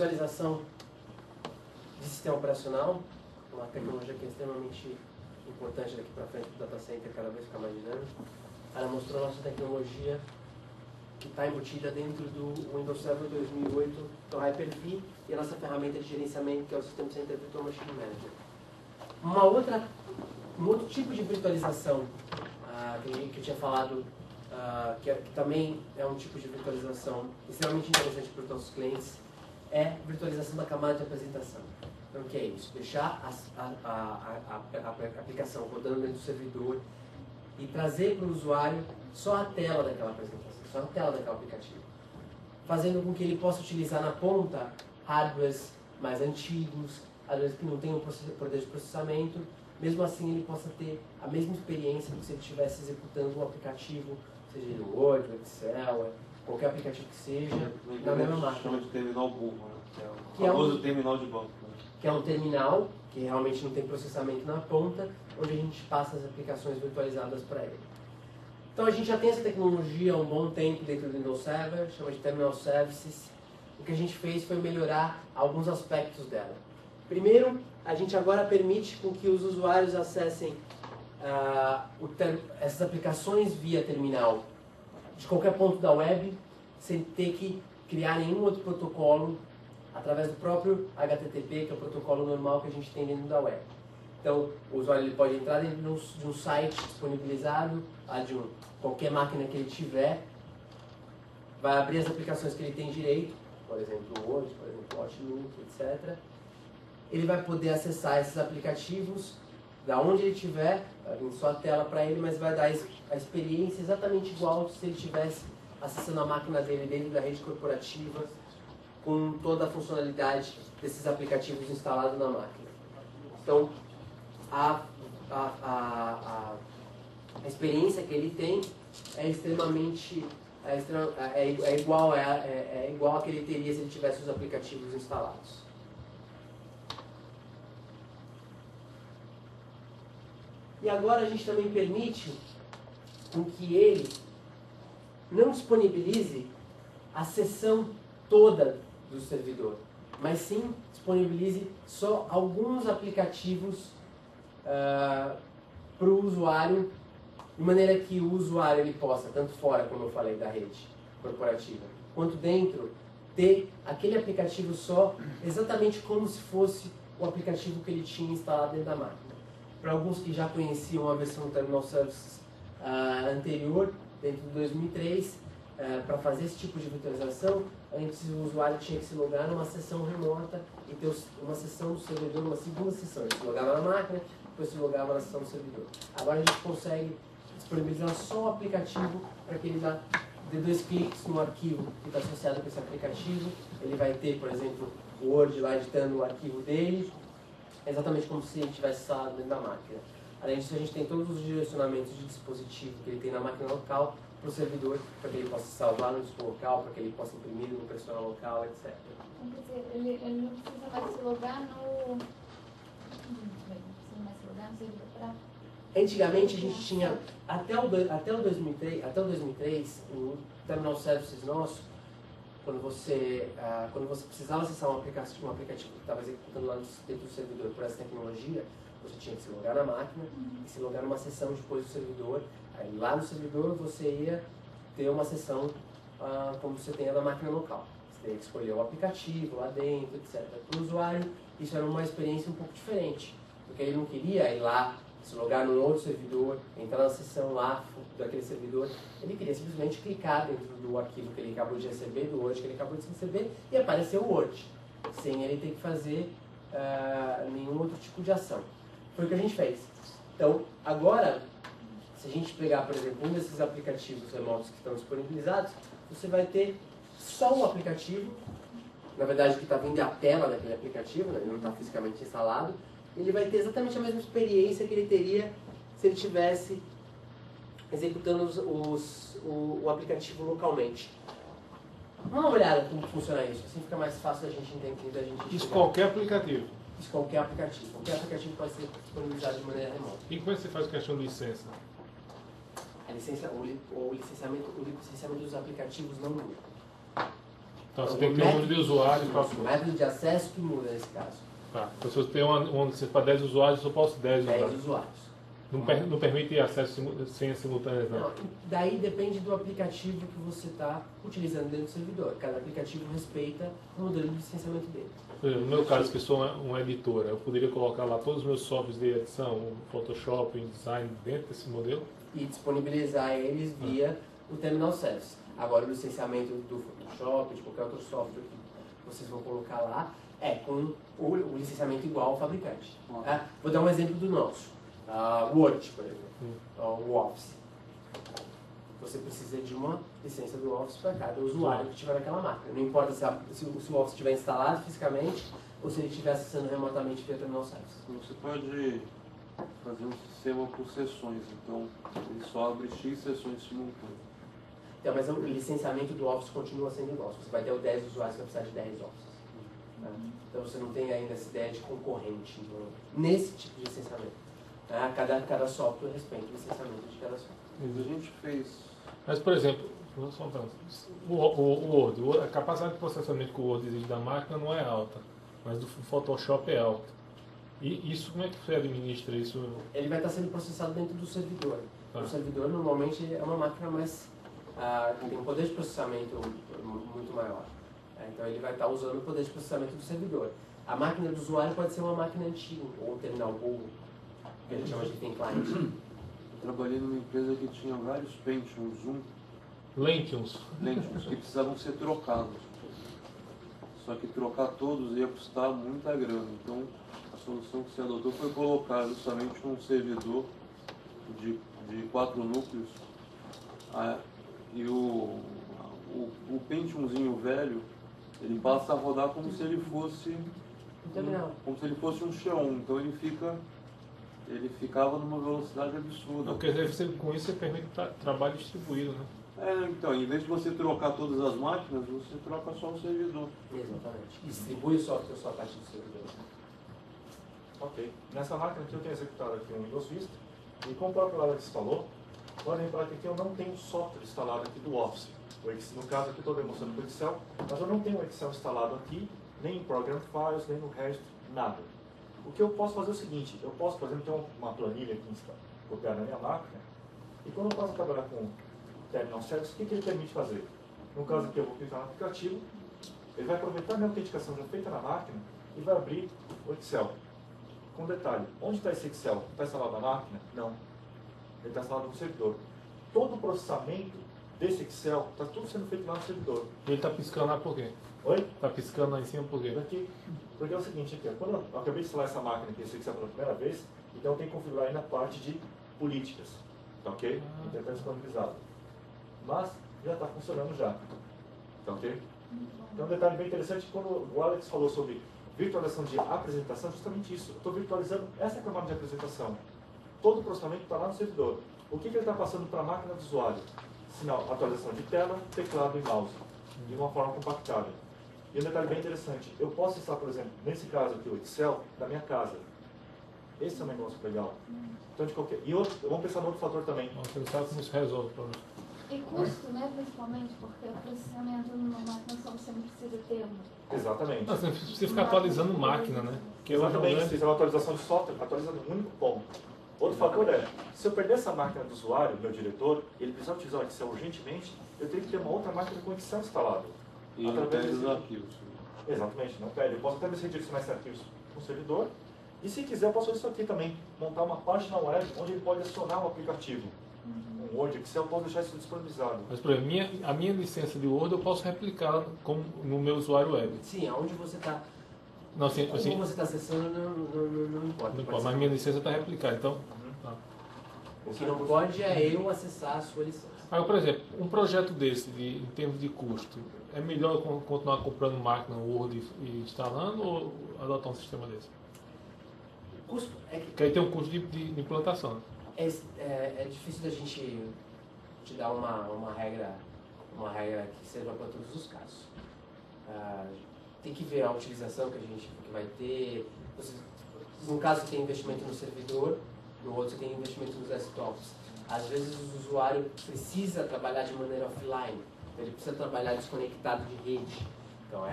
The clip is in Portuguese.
virtualização de sistema operacional, uma tecnologia que é extremamente importante daqui para frente para o data center, cada vez ficar mais dinâmico. Ela mostrou a nossa tecnologia que está embutida dentro do Windows Server 2008, do Hyper-V, e a nossa ferramenta de gerenciamento, que é o System Center Virtual Machine Manager. Um outro tipo de virtualização que eu tinha falado, que também é um tipo de virtualização extremamente interessante para os nossos clientes, é virtualização da camada de apresentação. Então, o que é isso? Deixar a aplicação rodando dentro do servidor e trazer para o usuário só a tela daquela apresentação, só a tela daquele aplicativo, fazendo com que ele possa utilizar na ponta hardwares mais antigos, hardwares que não tenham poder de processamento. Mesmo assim, ele possa ter a mesma experiência que se ele estivesse executando um aplicativo, seja ele o Word, o Excel, qualquer aplicativo que seja, na mesma máquina. Chama de terminal burro, né? Que é o famoso terminal de banco. Né? Que é um terminal que realmente não tem processamento na ponta, onde a gente passa as aplicações virtualizadas para ele. Então a gente já tem essa tecnologia há um bom tempo dentro do Windows Server, chama de Terminal Services. O que a gente fez foi melhorar alguns aspectos dela. Primeiro, a gente agora permite com que os usuários acessem essas aplicações via terminal de qualquer ponto da web, sem ter que criar nenhum outro protocolo, através do próprio HTTP, que é o protocolo normal que a gente tem dentro da web. Então, o usuário ele pode entrar dentro de um site disponibilizado, de qualquer máquina que ele tiver, vai abrir as aplicações que ele tem direito, por exemplo, o Word, por exemplo, o Outlook, etc. Ele vai poder acessar esses aplicativos da onde ele estiver, vai vir só a tela para ele, mas vai dar a experiência exatamente igual se ele estivesse acessando a máquina dele dentro da rede corporativa, com toda a funcionalidade desses aplicativos instalados na máquina. Então, a experiência que ele tem é extremamente igual a que ele teria se ele tivesse os aplicativos instalados. E agora a gente também permite com que ele não disponibilize a sessão toda do servidor, mas sim disponibilize só alguns aplicativos para o usuário, de maneira que o usuário ele possa, tanto fora, como eu falei, da rede corporativa, quanto dentro, ter aquele aplicativo só, exatamente como se fosse o aplicativo que ele tinha instalado dentro da máquina. Para alguns que já conheciam a versão do Terminal Services anterior, dentro de 2003, para fazer esse tipo de virtualização, antes o usuário tinha que se logar numa sessão remota e ter uma sessão do servidor, uma segunda sessão. Ele se logava na máquina, depois se logava na sessão do servidor. Agora a gente consegue disponibilizar só o aplicativo para que ele dê 2 cliques no arquivo que está associado com esse aplicativo. Ele vai ter, por exemplo, o Word lá editando o arquivo dele, exatamente como se ele tivesse instalado dentro da máquina. Além disso, a gente tem todos os direcionamentos de dispositivo que ele tem na máquina local para o servidor, para que ele possa salvar no disco local, para que ele possa imprimir no impressora local, etc. Então, quer dizer, ele não precisa mais se logar no... Antigamente a gente tinha, até o 2003, o Terminal Services nosso, quando você precisava acessar um aplicativo que estava executando lá dentro do servidor por essa tecnologia, você tinha que se logar na máquina e se logar numa sessão depois do servidor. Aí lá no servidor você ia ter uma sessão como você tem a da máquina local. Você teria que escolher o aplicativo lá dentro, etc. Para o usuário, isso era uma experiência um pouco diferente, porque ele não queria ir lá, se logar num outro servidor, entrar na sessão lá daquele servidor. Ele queria simplesmente clicar dentro do arquivo que ele acabou de receber, do Word que ele acabou de receber, e aparecer o Word, sem ele ter que fazer nenhum outro tipo de ação. Foi o que a gente fez. Então, agora, se a gente pegar, por exemplo, um desses aplicativos remotos que estão disponibilizados, você vai ter só o aplicativo, na verdade que está vindo a tela daquele aplicativo, né? Ele não está fisicamente instalado. Ele vai ter exatamente a mesma experiência que ele teria se ele estivesse executando o aplicativo localmente. Vamos dar uma olhada como funciona isso, assim fica mais fácil da gente entender, da gente Isso qualquer aplicativo. Isso qualquer aplicativo. Qualquer aplicativo pode ser disponibilizado de maneira remota. E como é que você faz questão de licença? O licenciamento dos aplicativos não muda. Então você tem que ter um número de usuários para... O método de acesso que muda nesse caso. Tá. Então se eu tenho uma licença para 10 usuários, eu só posso 10 10 usuários. usuários. Não permite acesso senhas simultâneas, não. Não, daí depende do aplicativo que você está utilizando dentro do servidor. Cada aplicativo respeita o modelo de licenciamento dele. Por exemplo, no meu caso, que sou uma editora, eu poderia colocar lá todos os meus softwares de edição, o Photoshop, o InDesign, dentro desse modelo? E disponibilizar eles via o Terminal Service. Agora, o licenciamento do Photoshop, de qualquer outro software que vocês vão colocar lá, é com o licenciamento igual ao fabricante. Tá? Vou dar um exemplo do nosso. Word, por exemplo, o Office. Você precisa de uma licença do Office para cada usuário que estiver naquela máquina. Não importa se o Office estiver instalado fisicamente ou se ele estiver acessando remotamente via Terminal Service. Você pode fazer um sistema por sessões, então ele só abre X sessões simultâneas. Então, mas o licenciamento do Office continua sendo igual. Você vai ter 10 usuários que vai precisar de 10 Offices. Tá? Então você não tem ainda essa ideia de concorrente nesse tipo de licenciamento. Tá? Cada software respeita o licenciamento de cada software. A gente fez... Mas, por exemplo, o Word, a capacidade de processamento que o Word exige da máquina não é alta, mas do Photoshop é alta. E isso, como é que você administra isso? Ele vai estar sendo processado dentro do servidor. Tá. O servidor normalmente é uma máquina mais... tem um poder de processamento muito maior. Então ele vai estar usando o poder de processamento do servidor. A máquina do usuário pode ser uma máquina antiga, ou um terminal burro, que a gente chama de thin client. Eu trabalhei numa empresa que tinha vários Pentium 1 Lentiums. Lentiums que precisavam ser trocados. Só que trocar todos ia custar muita grana. Então a solução que se adotou foi colocar justamente um servidor de 4 núcleos. E o Pentiumzinho velho, ele passa a rodar como se ele fosse como se ele fosse um Xeon. Então ele ficava numa velocidade absurda. Porque com isso você permite trabalho distribuído, né? Então, em vez de você trocar todas as máquinas, você troca só o servidor. Exatamente. Distribui o software só a partir do servidor. Ok. Nessa máquina aqui eu tenho executado aqui um Windows Vista. E como o próprio Alex falou, podem reparar que aqui eu não tenho software instalado aqui do Office. No caso aqui eu estou demonstrando com o Excel, mas eu não tenho o Excel instalado aqui, nem em Program Files, nem no resto, nada. O que eu posso fazer é o seguinte, eu posso, por exemplo, ter uma planilha aqui copiada na minha máquina, e quando eu passo a trabalhar com Terminal Service, o que ele permite fazer? No caso aqui eu vou clicar no aplicativo, ele vai aproveitar a minha autenticação já feita na máquina e vai abrir o Excel. Com detalhe, onde está esse Excel? Está instalado na máquina? Não. Ele está instalado no servidor. Todo o processamento desse Excel está tudo sendo feito lá no servidor. E ele está piscando lá por quê? Oi? Está piscando lá em cima por quê? Porque é o seguinte, aqui, quando eu acabei de instalar essa máquina aqui, esse Excel pela primeira vez, então eu tenho que configurar aí na parte de políticas, tá ok? Então está disponibilizado. Mas já está funcionando já, tá ok? Então um detalhe bem interessante, quando o Alex falou sobre virtualização de apresentação, justamente isso. Eu estou virtualizando essa camada de apresentação. Todo o processamento está lá no servidor. O que ele está passando para a máquina do usuário? Sinal, atualização de tela, teclado e mouse, de uma forma compactada. E um detalhe bem interessante, eu posso instalar, por exemplo, nesse caso aqui, o Excel da minha casa. Esse é um negócio legal. Então, vamos pensar no outro fator também. Você não sabe como isso resolve o problema. E custo, né, principalmente, porque o processamento numa máquina só você não precisa ter Exatamente. Não, você precisa ficar atualizando máquina, né? Porque Exatamente, se fizer uma atualização de software, atualiza no único ponto. Outro fator é, se eu perder essa máquina do usuário, meu diretor, ele precisar utilizar o Excel urgentemente, eu tenho que ter uma outra máquina com Excel instalado. E não perde os arquivos. Exatamente, não perde. Eu posso até me redirecionar esses arquivos no servidor. E se quiser, eu posso fazer isso aqui também. Montar uma página web onde ele pode adicionar um aplicativo. Um Word, Excel, eu posso deixar isso disponibilizado. Mas, por exemplo, a minha licença de Word eu posso replicar no meu usuário web. Sim, aonde você está... Não, assim, Como você está acessando não importa. não importa, mas minha licença está replicada, então... Tá. O que não pode é eu acessar a sua licença. Aí, por exemplo, um projeto desse, em termos de custo, é melhor continuar comprando máquina Word e instalando ou adotar um sistema desse? O custo é que Porque aí tem um custo de implantação. Né? é difícil da gente te dar uma regra que serva para todos os casos. Tem que ver a utilização que vai ter. No caso, você tem investimento no servidor, no outro, você tem investimento nos desktops. Às vezes, o usuário precisa trabalhar de maneira offline, ele precisa trabalhar desconectado de rede. Então,